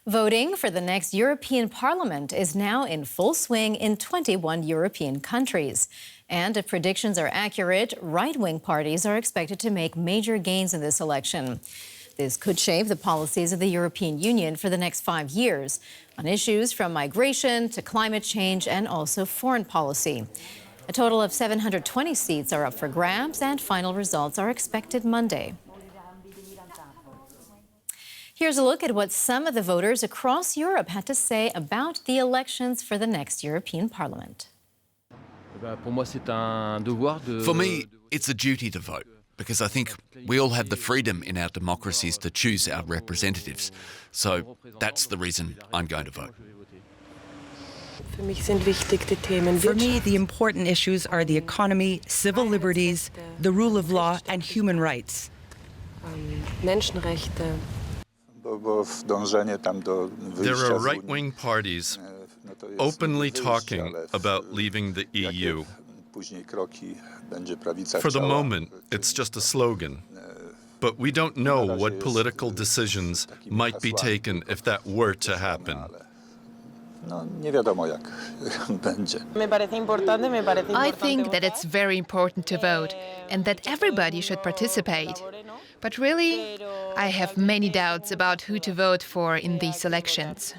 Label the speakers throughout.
Speaker 1: Voting for the next European Parliament is now in full swing in 21 European countries. And if predictions are accurate, right-wing parties are expected to make major gains in this election. This could shape the policies of the European Union for the next 5 years on issues from migration to climate change and also foreign policy. A total of 720 seats are up for grabs, and final results are expected Monday. Here's a look at what some of the voters across Europe had to say about the elections for the next European Parliament.
Speaker 2: For me, it's a duty to vote, because I think we all have the freedom in our democracies to choose our representatives. So that's the reason I'm going to vote.
Speaker 3: For me, the important issues are the economy, civil liberties, the rule of law, and human rights.
Speaker 4: There are right-wing parties openly talking about leaving the EU. For the moment, it's just a slogan. But we don't know what political decisions might be taken if that were to happen.
Speaker 5: I think that it's very important to vote and that everybody should participate. But really, I have many doubts about who to vote for in these elections.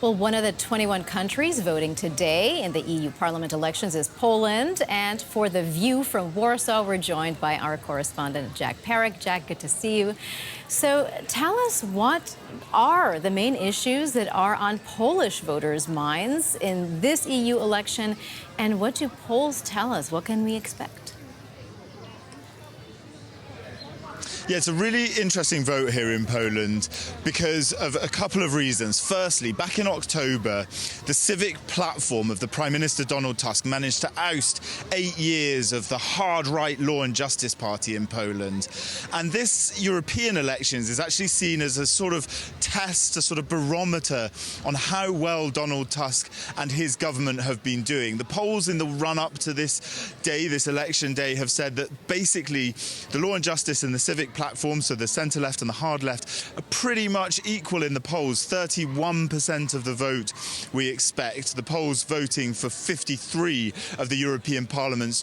Speaker 1: Well, one of the 21 countries voting today in the EU Parliament elections is Poland. And for The View from Warsaw, we're joined by our correspondent, Jack Parrock. Jack, good to see you. So tell us, what are the main issues that are on Polish voters' minds in this EU election? And what do polls tell us? What can we expect?
Speaker 6: Yeah, it's a really interesting vote here in Poland because of a couple of reasons. Firstly, back in October, the civic platform of the Prime Minister Donald Tusk managed to oust 8 years of the hard right Law and Justice Party in Poland. And this European elections is actually seen as a sort of test, a sort of barometer on how well Donald Tusk and his government have been doing. The polls in the run-up to this day, this election day, have said that basically the Law and Justice and the civic platform, so the centre-left and the hard-left, are pretty much equal in the polls. 31% of the vote we expect. The polls voting for 53 of the European Parliament's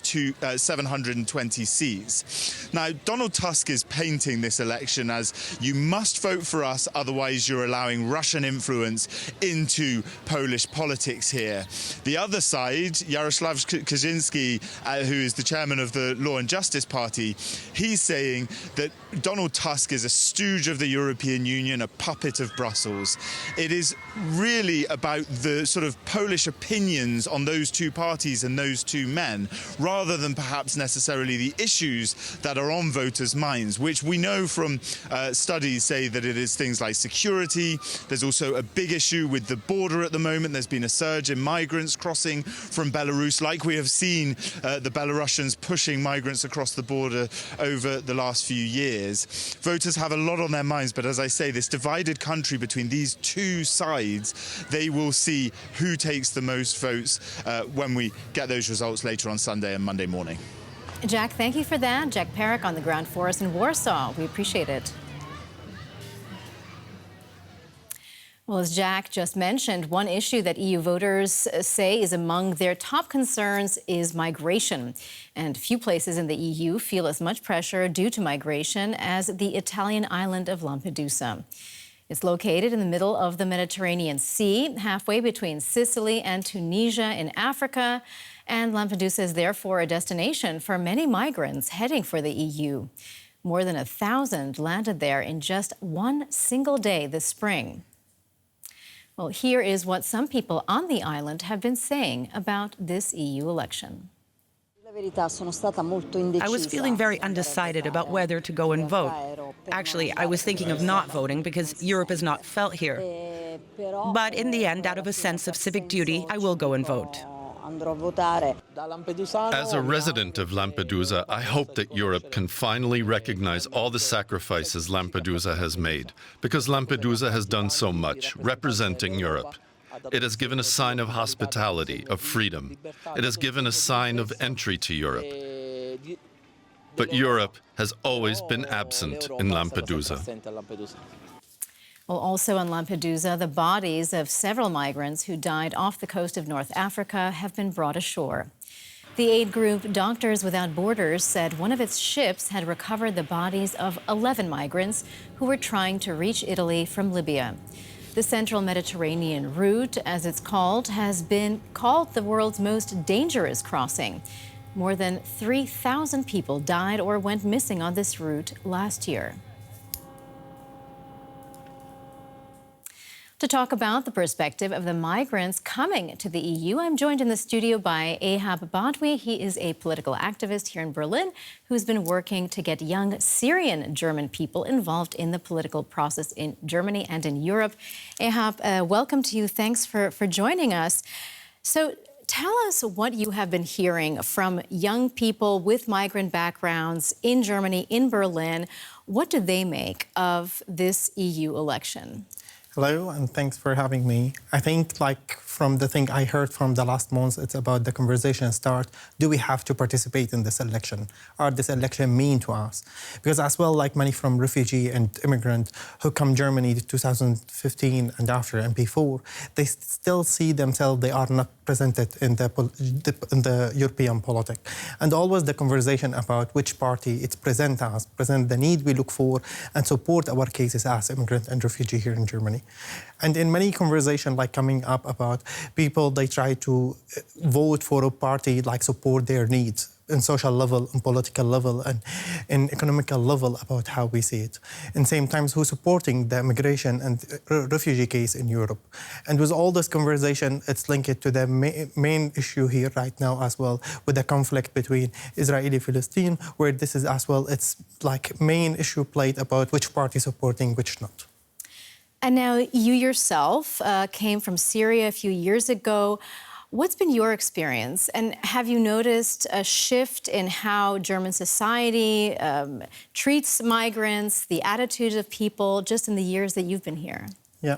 Speaker 6: 720 seats. Now, Donald Tusk is painting this election as, you must vote for us, otherwise you're allowing Russian influence into Polish politics here. The other side, Jarosław Kaczynski, who is the chairman of the Law and Justice Party, he's saying that Donald Tusk is a stooge of the European Union, a puppet of Brussels. It is really about the sort of Polish opinions on those two parties and those two men, rather than perhaps necessarily the issues that are on voters' minds, which we know from studies say that it is things like security. There's also a big issue with the border at the moment. There's been a surge in migrants crossing from Belarus, like we have seen the Belarusians pushing migrants across the border over the last few years. Voters have a lot on their minds, but as I say, this divided country between these two sides, they will see who takes the most votes when we get those results later on Sunday and Monday morning.
Speaker 1: Jack, thank you for that. Jack Parrock on the ground for us in Warsaw. We appreciate it. Well, as Jack just mentioned, one issue that EU voters say is among their top concerns is migration. And few places in the EU feel as much pressure due to migration as the Italian island of Lampedusa. It's located in the middle of the Mediterranean Sea, halfway between Sicily and Tunisia in Africa. And Lampedusa is therefore a destination for many migrants heading for the EU. More than 1,000 landed there in just one single day this spring. Well, here is what some people on the island have been saying about this EU election.
Speaker 3: I was feeling very undecided about whether to go and vote. Actually, I was thinking of not voting because Europe is not felt here. But in the end, out of a sense of civic duty, I will go and vote.
Speaker 4: As a resident of Lampedusa, I hope that Europe can finally recognize all the sacrifices Lampedusa has made, because Lampedusa has done so much, representing Europe. It has given a sign of hospitality, of freedom. It has given a sign of entry to Europe. But Europe has always been absent in Lampedusa.
Speaker 1: Well, also on Lampedusa, the bodies of several migrants who died off the coast of North Africa have been brought ashore. The aid group Doctors Without Borders said one of its ships had recovered the bodies of 11 migrants who were trying to reach Italy from Libya. The Central Mediterranean route, as it's called, has been called the world's most dangerous crossing. More than 3,000 people died or went missing on this route last year. To talk about the perspective of the migrants coming to the EU, I'm joined in the studio by Ehab Badwi. He is a political activist here in Berlin who's been working to get young Syrian-German people involved in the political process in Germany and in Europe. Ehab, welcome to you. Thanks for joining us. So tell us what you have been hearing from young people with migrant backgrounds in Germany, in Berlin. What do they make of this EU election?
Speaker 7: Hello, and thanks for having me. I think, from the thing I heard from the last months, it's about the conversation start. Do we have to participate in this election? Are this election mean to us? Because as well, like many from refugee and immigrant who come Germany in 2015 and after and before, they still see themselves, they are not presented in the European politics. And always the conversation about which party it presents us, present the need we look for, and support our cases as immigrant and refugee here in Germany. And in many conversations coming up about people, they try to vote for a party support their needs in social level, in political level, and in economical level about how we see it. And same times who's supporting the immigration and refugee case in Europe. And with all this conversation, it's linked to the main issue here right now as well, with the conflict between Israeli-Palestine, where this is as well, it's main issue played about which party supporting, which not.
Speaker 1: And now you yourself came from Syria a few years ago. What's been your experience? And have you noticed a shift in how German society treats migrants, the attitudes of people, just in the years that you've been here?
Speaker 7: Yeah,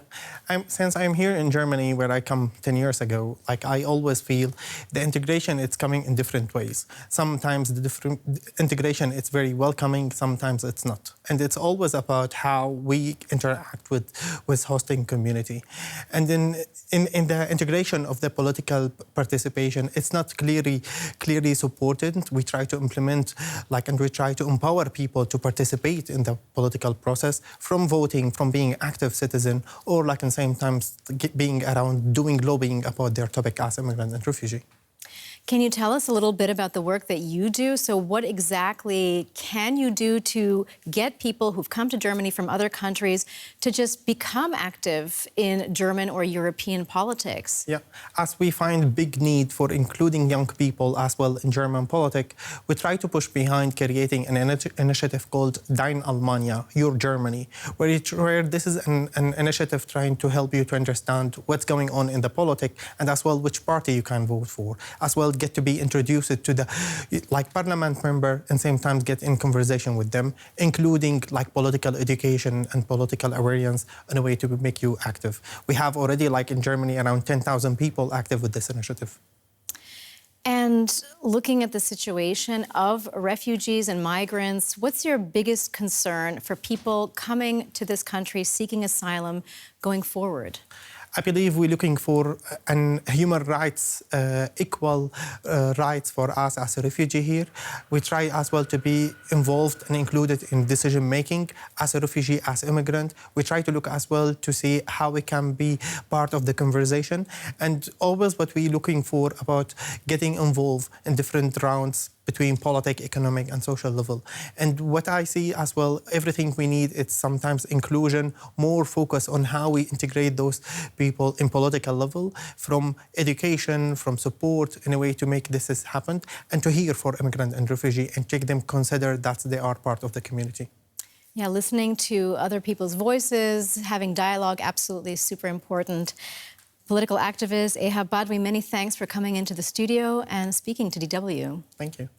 Speaker 7: since I'm here in Germany, where I come 10 years ago, I always feel the integration, it's coming in different ways. Sometimes the different integration, it's very welcoming, sometimes it's not. And it's always about how we interact with hosting community. And in the integration of the political participation, it's not clearly supported. We try to implement, and we try to empower people to participate in the political process, from voting, from being active citizen, or in the same time being around doing lobbying about their topic as immigrant and refugee.
Speaker 1: Can you tell us a little bit about the work that you do? So what exactly can you do to get people who've come to Germany from other countries to just become active in German or European politics? Yeah,
Speaker 7: as we find big need for including young people as well in German politics, we try to push behind creating an initiative called Dein Almania, Your Germany, where this is an initiative trying to help you to understand what's going on in the politics and as well which party you can vote for, as well get to be introduced to the parliament member and same time get in conversation with them, including political education and political awareness in a way to make you active. We have already in Germany around 10,000 people active with this initiative.
Speaker 1: And looking at the situation of refugees and migrants, what's your biggest concern for people coming to this country seeking asylum going forward?
Speaker 7: I believe we're looking for human rights, equal rights for us as a refugee here. We try as well to be involved and included in decision-making as a refugee, as immigrant. We try to look as well to see how we can be part of the conversation. And always what we're looking for about getting involved in different rounds between politics, economic, and social level. And what I see as well, everything we need, it's sometimes inclusion, more focus on how we integrate those people in political level, from education, from support, in a way to make this happen, and to hear for immigrant and refugee and take them consider that they are part of the community.
Speaker 1: Yeah, listening to other people's voices, having dialogue, absolutely super important. Political activist Ehab Badwi, many thanks for coming into the studio and speaking to DW.
Speaker 7: Thank you.